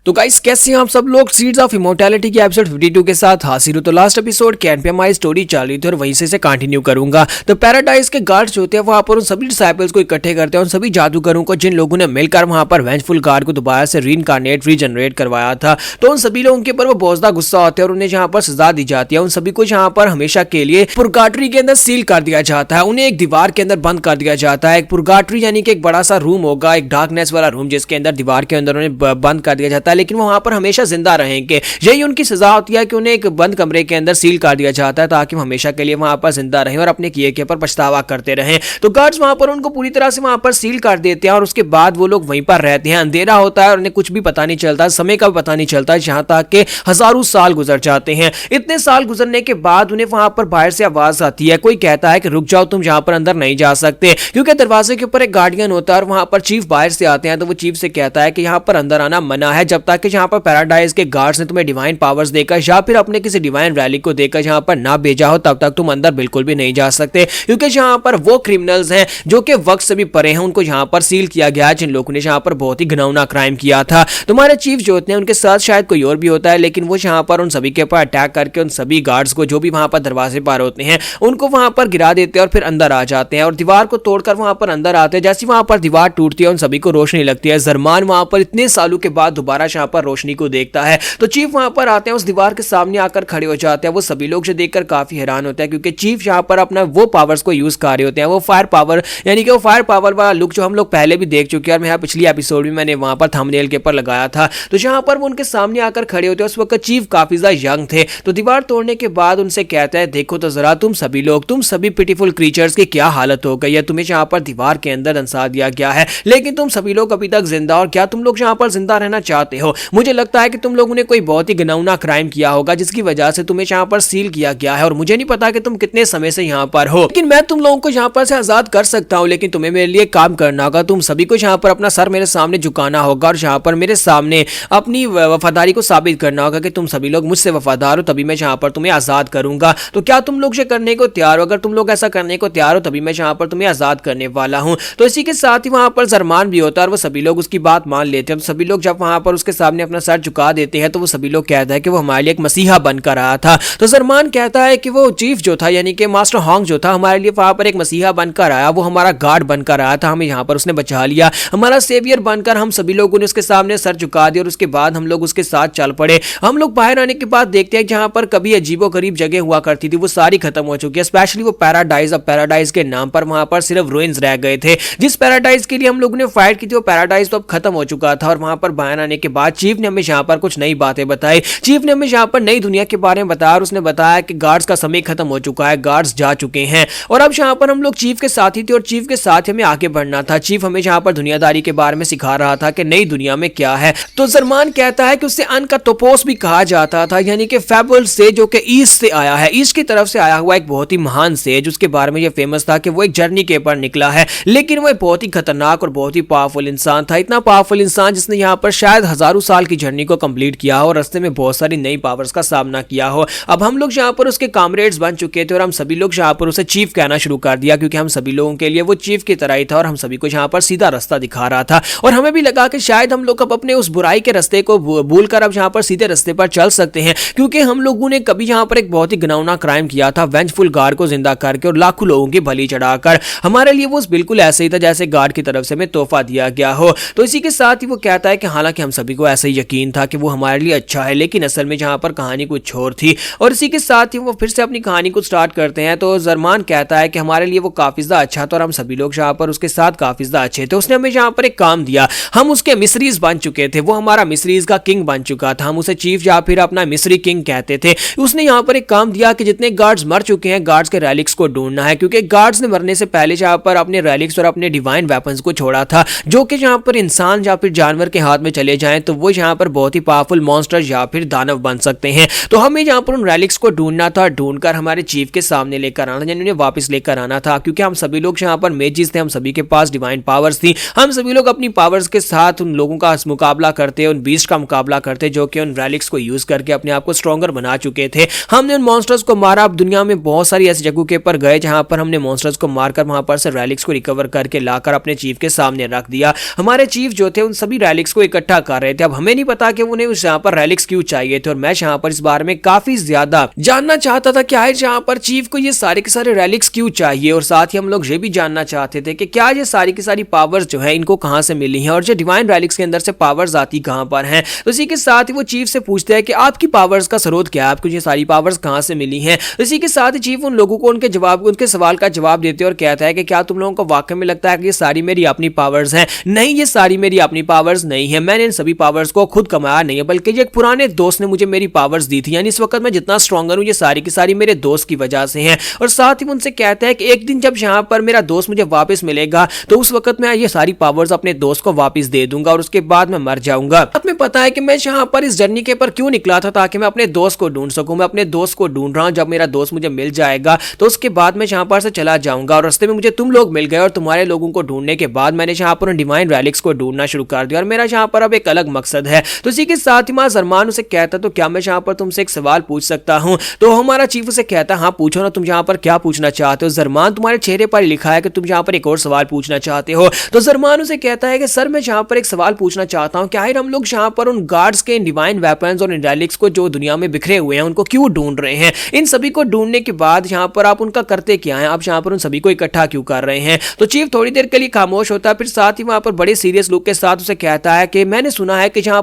तो गाइस कैसे हैं आप सब लोग। सीड्स ऑफ इमोर्टैलिटी के एपिसोड 52 के साथ हाजिर हूं। तो लास्ट एपिसोड कैन पे हमारी स्टोरी चल रही थी और वहीं से कंटिन्यू करूंगा। तो पैराडाइज के गार्ड्स होते हैं वहां पर उन सभी डिसाइपल्स को इकट्ठे करते हैं, उन सभी जादूगरों को जिन लोगों ने मिलकर वहां पर वेंजफुल गार्ड को दोबारा से रीइनकार्नेट रीजनरेट करवाया था। तो उन सभी लोगों के ऊपर वो बहुत ज्यादा गुस्सा होता है और उन्हें जहां पर सजा दी जाती है। उन सभी को जहां पर हमेशा के लिए पुरगाटरी के अंदर सील कर दिया जाता है, उन्हें एक दीवार के अंदर बंद कर दिया जाता है। एक पुरगाटरी यानी कि एक बड़ा सा रूम होगा, एक डार्कनेस वाला रूम, जिसके अंदर दीवार के अंदर उन्हें बंद कर दिया जाता है, लेकिन वहां पर हमेशा जिंदा रहेंगे। यही उनकी सजा होती है कि उन्हें एक बंद कमरे के अंदर सील कर दिया जाता है ताकि वो हमेशा के लिए वहां पर जिंदा रहें और अपने किए के पर पछतावा करते रहें। तो गार्ड्स वहां पर उनको पूरी तरह से वहां पर सील कर देते हैं और उसके बाद वो लोग वहीं पर रहते हैं। अंधेरा होता है और उन्हें कुछ भी पता नहीं चलता, समय का भी पता नहीं चलता, जहां तक कि हजारों साल गुजर जाते हैं। इतने साल गुजरने के बाद उन्हें वहां पर बाहर से आवाज आती है। कोई कहता है कि रुक जाओ, तुम जहां पर अंदर नहीं जा सकते, क्योंकि दरवाजे के ऊपर एक गार्डियन होता है और वहां पर चीफ बाहर से आते हैं। तो वो चीफ से कहता है कि यहां पर अंदर आना मना है जब तक कि जहां पर पैराडाइज के गार्ड्स ने तुम्हें डिवाइन पावर्स देकर या फिर अपने किसी डिवाइन रैली को देकर जहां पर ना भेजा हो, तब तक तुम अंदर बिल्कुल भी नहीं जा सकते, क्योंकि जहां पर वो क्रिमिनल्स हैं जो कि वक्त से भी परे हैं, उनको यहां पर सील किया गया है, जिन लोगों ने जहां पर बहुत ही घिनौना क्राइम किया था। तुम्हारे चीफ जो होते हैं उनके साथ शायद कोई और भी होता है, लेकिन वो यहां पर उन सभी के ऊपर अटैक करके उन सभी गार्ड्स को जो भी वहां पर दरवाजे पर होते हैं उनको वहां पर गिरा देते हैं और फिर अंदर आ जाते हैं और दीवार को तोड़कर वहां पर अंदर आते हैं। जैसे वहां पर दीवार टूटती है उन सभी को रोशनी लगती है। जरमान वहां पर इतने सालों के बाद दोबारा यहां पर रोशनी को देखता है। तो चीफ वहां पर आते हैं, उस दीवार के सामने आकर खड़े हो जाते हैं। वो सभी लोग जो देखकर काफी हैरान होते हैं, क्योंकि चीफ यहां पर अपना वो पावर्स को यूज कर रहे होते हैं। वो फायर पावर यानी कि वो फायर पावर वाला लुक जो हम लोग पहले भी देख चुके हैं और मेरा पिछली एपिसोड में मैंने वहां पर थंबनेल के ऊपर लगाया था। तो जहां पर वो उनके सामने आकर खड़े होते हैं, उस वक्त चीफ काफी ज्यादा यंग थे। तो दीवार तोड़ने के बाद उनसे कहता है, देखो तो जरा तुम सभी लोग, तुम सभी पिटीफुल क्रीचर्स की क्या हालत हो गई है। तुम्हें यहां पर दीवार के अंदर दंसा दिया गया है, लेकिन तुम सभी लोग अभी तक जिंदा, और क्या तुम लोग यहां पर जिंदा रहना चाहते हो? मुझे लगता है कि तुम लोगों ने कोई बहुत ही घिनौना क्राइम किया होगा जिसकी वजह से तुम्हें यहां पर सील किया गया है, और मुझे नहीं पता कि तुम कितने समय से यहां पर हो, लेकिन मैं तुम लोगों को यहां पर से आजाद कर सकता हूं। लेकिन तुम्हें मेरे लिए काम करना होगा, तुम सभी को यहां पर अपना सर मेरे सामने झुकाना होगा और यहां पर मेरे सामने अपनी वफादारी को साबित करना होगा कि तुम सभी लोग मुझसे वफादार हो, तभी मैं यहां पर तुम्हें आजाद करूंगा। तो क्या तुम लोग ये करने को तैयार हो? अगर तुम लोग ऐसा करने को तैयार हो तभी मैं यहां पर तुम्हें आजाद करने वाला हूं। तो इसी के साथ ही वहां पर जरमान भी होता है और वो सभी लोग उसकी बात मान लेते हैं। तो सभी लोग जब वहां पर उसके सामने अपना सर झुका देते हैं तो वो सभी लोग कहता है कि वो हमारे लिए एक मसीहा बनकर आया था। तो जरमान कहता है कि वो चीफ जो था यानी कि मास्टर हॉन्ग जो था हमारे लिए वहां पर एक मसीहा बनकर आया, वो हमारा गार्ड बनकर आया था, हमें यहां पर उसने बचा लिया, हमारा सेवियर बनकर हम सभी लोगों ने उसके सामने सर झुका दिया और उसके बाद हम लोग उसके साथ चल पड़े। हम लोग बाहर आने के बाद देखते हैं जहां पर कभी अजीबोगरीब जगह हुआ करती थी वो सारी खत्म हो चुकी है, स्पेशली वो पैराडाइज। अब पैराडाइज के नाम पर वहां पर सिर्फ रूइंस रह गए थे। जिस पैराडाइज के लिए हम लोगों ने फाइट की थी वो पैराडाइज तो अब खत्म हो चुका था। और वहां पर बाहर आने के बाद चीफ ने हमें यहां पर कुछ नई बातें बताई। चीफ ने हमें यहां पर नई दुनिया के बारे में बताया और उसने बताया कि गार्ड्स का समय खत्म हो चुका है, गार्ड्स जा चुके हैं और अब यहां पर हम लोग चीफ के साथ ही थे और चीफ के साथ हमें आगे बढ़ना था। चीफ हमें यहां पर दुनियादारी के बारे में सिखा रहा था कि नई दुनिया में क्या है। तो जरमान कहता है कि उससे अन का तोपोस भी कहा जाता था, यानी कि फेबल से, जो कि ईस्ट से आया है, ईस्ट की तरफ से आया हुआ एक बहुत ही महान सेज, उसके बारे में यह फेमस था कि वो एक जर्नी के ऊपर निकला है, लेकिन वो बहुत ही खतरनाक और बहुत ही पावरफुल इंसान था। इतना पावरफुल इंसान जिसने यहाँ पर शायद हजारों साल की जर्नी को कंप्लीट किया हो और रास्ते में बहुत सारी नई पावर्स का सामना किया हो। अब हम लोग यहाँ पर उसके कॉमरेड्स बन चुके थे और हम सभी लोग यहाँ पर उसे चीफ कहना शुरू कर दिया, क्योंकि हम सभी लोगों के लिए वो चीफ की तरह ही था और हम सभी को यहाँ पर सीधा रास्ता दिखा रहा था। और हमें भी लगा कि शायद हम लोग अब अपने उस बुराई के रास्ते को भूलकर अब यहाँ पर सीधे रास्ते पर चल सकते हैं, क्योंकि हम लोगों ने कभी यहाँ पर एक बहुत ही घिनौना क्राइम किया था, वेंजफुल गार्ड को जिंदा करके और लाखों लोगों की बलि चढ़ाकर। हमारे लिए वो बिल्कुल ऐसे ही था जैसे गार्ड की तरफ से हमें तोहफा दिया गया हो। तो इसी के साथ ही वो कहता है कि हालांकि हम सभी को ऐसा ही यकीन था कि वो हमारे लिए अच्छा है, लेकिन असल में जहां पर कहानी कुछ और थी। और इसी के साथ ही वो फिर से अपनी कहानी को स्टार्ट करते हैं। तो जरमान कहता है कि हमारे लिए वो काफी ज्यादा अच्छा था और हम सभी लोग यहाँ पर उसके साथ काफी ज्यादा अच्छे थे। उसने हमें यहाँ पर एक काम दिया, हम उसके मिस्रीज बन चुके थे, वो हमारा मिस्रीज का किंग बन चुका था, हम उसे चीफ या फिर अपना मिस्री किंग कहते थे। उसने यहाँ पर एक काम दिया कि जितने गार्ड्स मर चुके हैं गार्ड्स के रैलिक्स को ढूंढना है, क्योंकि गार्ड्स ने मरने से पहले यहाँ पर अपने रैलिक्स और अपने डिवाइन वेपन्स को छोड़ा था, जो कि यहाँ पर इंसान या फिर जानवर के हाथ में चले जाएं तो वो यहाँ पर बहुत ही पावरफुल मॉन्स्टर या फिर दानव बन सकते हैं। तो हमें यहाँ पर उन रैलिक्स को ढूंढना था, ढूंढकर हमारे चीफ के सामने लेकर आना, यानी उन्हें वापस लेकर आना था, क्योंकि हम सभी लोग यहाँ पर मेजिस थे, हम सभी के पास डिवाइन पावर्स थी, हम सभी लोग अपनी पावर्स के साथ उन लोगों का मुकाबला करते, उन बीस्ट का मुकाबला करते जो कि उन रैलिक्स को यूज करके अपने आप को स्ट्रॉन्गर बना चुके थे। हमने उन मॉन्स्टर्स को मारा। अब दुनिया में बहुत सारी ऐसी जगहों के ऊपर गए जहां पर हमने मॉन्स्टर्स को मारकर वहां पर से रैलिक्स को रिकवर करके लाकर अपने चीफ के सामने रख दिया। हमारे चीफ जो थे उन सभी रैलिक्स को इकट्ठा कर रहे गए थे। अब हमें नहीं पता कि उन्हें उस यहाँ पर रेलिक्स क्यों चाहिए थे और मैं यहाँ पर इस बारे में काफी ज्यादा जानना चाहता था कि आखिर यहाँ पर चीफ को ये सारे के सारे रेलिक्स क्यों चाहिए, और साथ ही हम लोग ये भी जानना चाहते थे कि क्या ये सारी की सारी पावर्स जो है इनको कहां से मिली हैं और जो डिवाइन रेलिक्स के अंदर से पावर्स आती कहां पर हैं। तो इसी के साथ ही वो चीफ से पूछते हैं कि आपकी पावर्स का स्रोत क्या है, आपको ये सारी पावर्स कहां से मिली हैं। तो इसी के साथ ही चीफ उन लोगों को उनके सवाल का जवाब देते हैं और कहता है कि क्या तुम लोगों को वाकई में लगता है कि ये सारी मेरी अपनी पावर्स हैं? नहीं, ये सारी मेरी अपनी पावर्स नहीं है, मैंने इन सभी पावर्स को खुद कमाया नहीं है, बल्कि एक पुराने दोस्त ने मुझे मेरी पावर्स दी थी। यानी इस वक्त मैं जितना स्ट्रॉन्गर हूं ये सारी की सारी मेरे दोस्त की वजह से है। और साथ ही उनसे कहता है कि एक दिन जब यहाँ पर मेरा दोस्त मुझे वापस मिलेगा तो उस वक्त मैं ये सारी पावर्स अपने दोस्त को वापस दे दूंगा और उसके बाद मैं मर जाऊंगा। तुम्हें पता है कि मैं यहाँ पर इस जर्नी के पर क्यों निकला था, ताकि मैं अपने दोस्त को ढूंढ सकूं। मैं अपने दोस्त को ढूंढ रहा हूं, जब मेरा दोस्त मुझे मिल जाएगा तो उसके बाद मैं यहाँ पर से चला जाऊंगा। और रास्ते में मुझे तुम लोग मिल गए और तुम्हारे लोगों को ढूंढने के बाद मैंने यहाँ पर डिवाइन रेलिक्स को ढूंढना शुरू कर दिया और मेरा यहाँ पर अब एक अलग मकसद है। तो इसी के साथ ही ज़रमान उसे कहता तो क्या मैं यहाँ पर तुमसे एक सवाल पूछ सकता हूँ? तो हमारा चीफ उसे कहता हाँ पूछो ना, तुम यहाँ पर क्या पूछना चाहते हो? ज़रमान तुम्हारे चेहरे पर लिखा है कि तुम यहाँ पर एक और सवाल पूछना चाहते हो। तो ज़रमान उसे कहता है कि सर मैं यहाँ पर एक सवाल पूछना चाहता हूँ कि आखिर हम लोग यहाँ पर उन गार्ड्स के डिवाइन वेपन्स और इन रेलिक्स को जो दुनिया में बिखरे हुए हैं उनको क्यों ढूंढ रहे हैं? इन सभी को ढूंढने के बाद यहाँ पर आप उनका करते क्या है? आप यहाँ पर उन सभी को इकट्ठा क्यों कर रहे हैं? तो चीफ थोड़ी देर के लिए खामोश होता है, फिर साथ ही वहां पर बड़े सीरियस लुक के साथ उसे कहता है कि मैंने सुना है कि जहां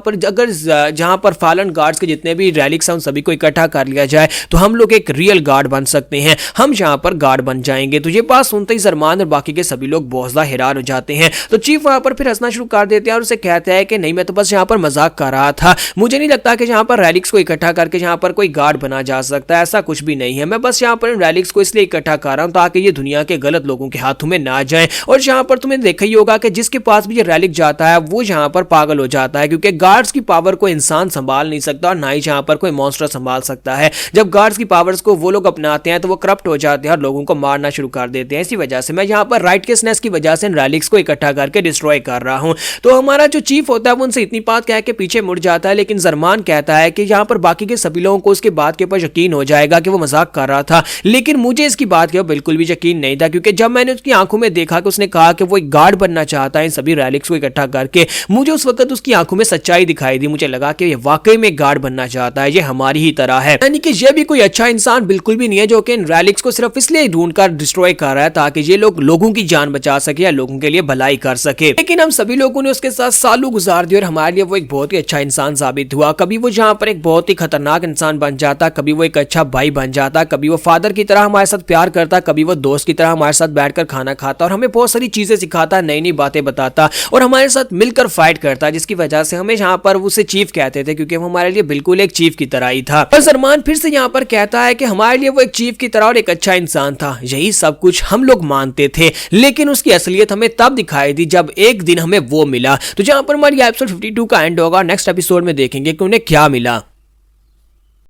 पर फॉलन गार्ड्स के जितने भी रेलिक्स हैं उन सभी को इकट्ठा कर लिया जाए तो हम लोग एक रियल गार्ड बन सकते हैं, हम यहाँ पर गार्ड बन जाएंगे। तो ये बात सुनते ही ज़रमान और बाकी के सभी लोग बहुत ज्यादा हैरान हो जाते हैं। तो चीफ वहां पर फिर हंसना शुरू कर देते हैं और उसे कहता है कि नहीं, मैं तो बस यहाँ पर मजाक कर रहा था, मुझे नहीं लगता कि यहाँ पर रेलिक्स को इकट्ठा करके यहाँ पर कोई गार्ड बना जा सकता है, ऐसा कुछ भी नहीं है। मैं बस यहाँ पर रेलिक्स को इसलिए इकट्ठा कर रहा हूँ ताकि ये दुनिया के गलत लोगों के हाथों में ना जाए। और यहाँ पर तुम्हें देखा ही होगा कि जिसके पास भी ये रेलिक जाता है वो यहाँ पर पागल हो जाता है, क्योंकि गार्ड्स की पावर को इंसान संभाल नहीं सकता और ना ही यहाँ पर कोई मॉन्स्टर संभाल सकता है। जब गार्ड्स की पावर्स को वो लोग अपनाते हैं तो वो करप्ट हो जाते हैं और लोगों को मारना शुरू कर देते हैं। इसी वजह से मैं यहाँ पर राइटकेसनेस की वजह से रेलिक्स को इकट्ठा करके डिस्ट्रॉय कर रहा हूँ। तो हमारा जो चीफ होता है वो उनसे इतनी बात कह के पीछे मुड़ जाता है, लेकिन ज़रमान कहता है कि यहाँ पर बाकी के सभी लोगों को उसके बात के ऊपर यकीन हो जाएगा कि वो मजाक कर रहा था, लेकिन मुझे इसकी बात के ऊपर बिल्कुल भी यकीन नहीं था, क्योंकि जब मैंने उसकी आंखों में देखा कि उसने कहा कि वो एक गार्ड बनना चाहता है इन सभी रेलिक्स को इकट्ठा करके, मुझे उस वक्त उसकी आंखों में सच्चाई दिखाई दी। मुझे लगा कि ये वाकई में गार्ड बनना चाहता है, ये हमारी ही तरह है। यानी कि ये भी कोई अच्छा इंसान बिल्कुल भी नहीं है जो कि इन रेलिक्स को सिर्फ इसलिए ढूंढकर डिस्ट्रॉय कर रहा है ताकि ये लोगों की जान बचा सके या लोगों के लिए भलाई कर सके। लेकिन हम सभी लोगों ने उसके साथ सालों गुजार दिए और हमारे लिए वो एक बहुत ही अच्छा इंसान साबित हुआ। कभी वो जहाँ पर एक बहुत ही खतरनाक इंसान बन जाता, कभी वो एक अच्छा भाई बन जाता, कभी वो फादर की तरह हमारे साथ प्यार करता, कभी वो दोस्त की तरह हमारे साथ बैठकर खाना खाता और हमें बहुत सारी चीजें सिखाता, नई नई बातें बताता और हमारे साथ मिलकर फाइट करता, जिसकी वजह से हमें यहाँ पर उसे चीफ कहते थे, क्योंकि वो हमारे लिए बिल्कुल एक चीफ की तरह ही था। और ज़रमान फिर से यहाँ पर कहता है कि हमारे लिए वो एक चीफ की तरह और एक अच्छा इंसान था। यही सब कुछ हम लोग मानते थे, लेकिन उसकी असलियत हमें तब दिखाई दी जब एक दिन हमें वो मिला। तो जहाँ पर हमारी एपिसोड 52 का एंड होगा, नेक्स्ट एपिसोड में देखेंगे कि उन्हें क्या मिला।